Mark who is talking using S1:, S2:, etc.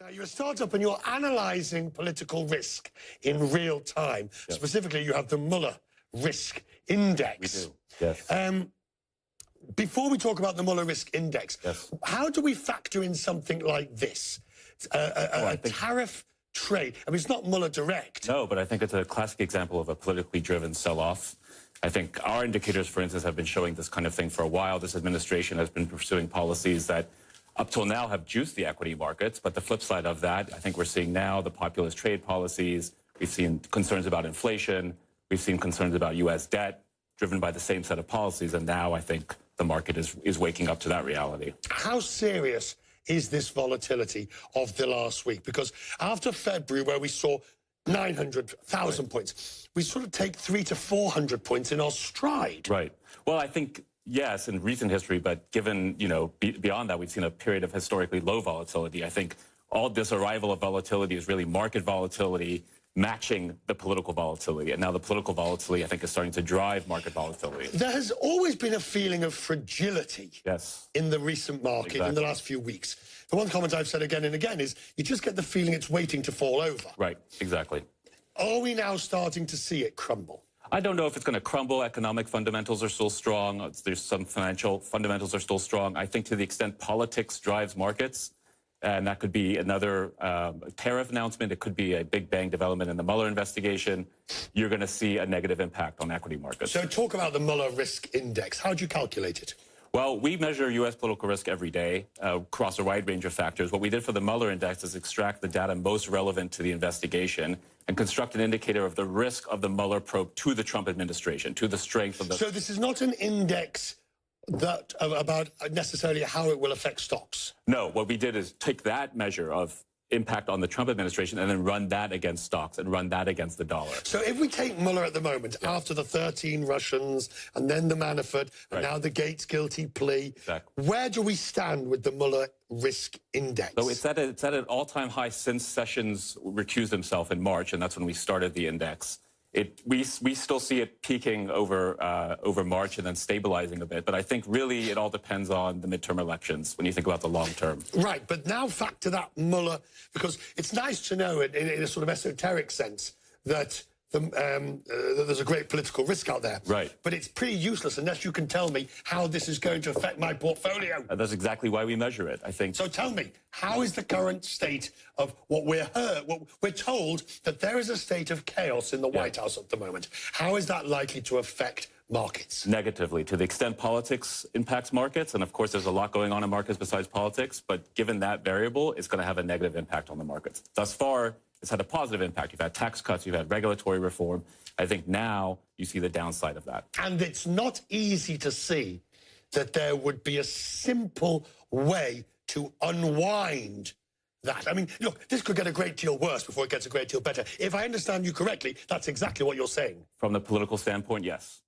S1: Now, you're a startup and you're analyzing political risk in real time. Yep. Specifically, you have the Mueller risk index.
S2: We do, yes.
S1: Before we talk about the Mueller risk index,
S2: yes,
S1: how do we factor in something like this? A tariff trade. I mean, it's not Mueller direct.
S2: No, but I think it's a classic example of a politically driven sell-off. I think our indicators, for instance, have been showing this kind of thing for a while. This administration has been pursuing policies that up till now have juiced the equity markets. But the flip side of that, I think we're seeing now the populist trade policies. We've seen concerns about inflation. We've seen concerns about U.S. debt driven by the same set of policies. And now I think the market is waking up to that reality.
S1: How serious is this volatility of the last week? Because after February, where we saw 900,000 points, we sort of take 300 to 400 points in our stride.
S2: Right. Well, I think, yes, in recent history, but given, beyond that, we've seen a period of historically low volatility. I think all this arrival of volatility is really market volatility matching the political volatility. And now the political volatility, I think, is starting to drive market volatility.
S1: There has always been a feeling of fragility in the recent market in the last few weeks. The one comment I've said again and again is you just get the feeling it's waiting to fall over.
S2: Right, exactly.
S1: Are we now starting to see it crumble?
S2: I don't know if it's going to crumble. Economic fundamentals are still strong. There's some financial fundamentals are still strong. I think to the extent politics drives markets, and that could be another tariff announcement. It could be a big bang development in the Mueller investigation. You're going to see a negative impact on equity markets.
S1: So talk about the Mueller risk index. How do you calculate it?
S2: Well, we measure U.S. political risk every day across a wide range of factors. What we did for the Mueller index is extract the data most relevant to the investigation and construct an indicator of the risk of the Mueller probe to the Trump administration, to the strength of the...
S1: So this is not an index that about necessarily how it will affect stocks?
S2: No, what we did is take that measure of impact on the Trump administration and then run that against stocks and run that against the dollar.
S1: So if we take Mueller at the moment, after the 13 Russians and then the Manafort and now the Gates guilty plea, where do we stand with the Mueller risk index?
S2: So it's at an all-time high since Sessions recused himself in March, and that's when we started the index. We still see it peaking over March and then stabilizing a bit. But I think really it all depends on the midterm elections when you think about the long term.
S1: Right. But now factor that Mueller, because it's nice to know in a sort of esoteric sense that there's a great political risk out there.
S2: Right.
S1: But it's pretty useless unless you can tell me how this is going to affect my portfolio.
S2: That's exactly why we measure it, I think.
S1: So tell me, how is the current state of what we're told that there is a state of chaos in the White House at the moment. How is that likely to affect markets?
S2: Negatively, to the extent politics impacts markets, and of course there's a lot going on in markets besides politics, but given that variable, it's going to have a negative impact on the markets. Thus far, it's had a positive impact. You've had tax cuts, you've had regulatory reform. I think now you see the downside of that.
S1: And it's not easy to see that there would be a simple way to unwind that. I mean, look, this could get a great deal worse before it gets a great deal better. If I understand you correctly, that's exactly what you're saying.
S2: From the political standpoint, yes.